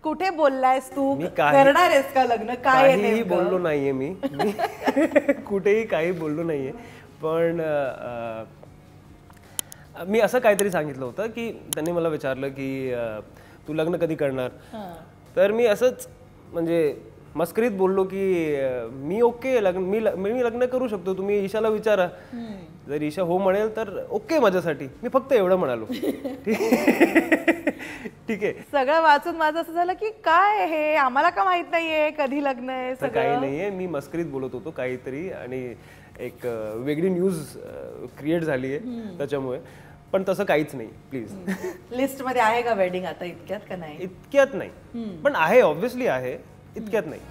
कुठे बोललायस तू? मी करणार आहेस का लग्न? काय आहे काहीही नेमकं? बोललो नाहीये मी कुठेही काही बोललो नाहीये. पण मी असं काहीतरी सांगितलं होतं की त्यांनी मला विचारलं की तू लग्न कधी करणार. तर मी असंच म्हणजे मस्करीत बोललो की मी ओके मी लग्न करू शकतो, तुम्ही ईशाला विचारा. जर ईशा हो म्हणेल तर ओके माझ्यासाठी. मी फक्त एवढं म्हणालो. ठीक आहे. सगळं वाचून माझं असं झालं की काय हे आम्हाला का माहित नाहीये कधी लग्न आहे. तर काही नाहीये, मी मस्करीत बोलत होतो काहीतरी आणि एक वेगळी न्यूज क्रिएट झाली आहे त्याच्यामुळे. पण तसं काहीच नाही प्लीज. लिस्ट मध्ये आहे का वेडिंग आता इतक्यात का नाही? इतक्यात नाही, पण आहे ऑब्व्हियसली आहे, इतक्यात नाही.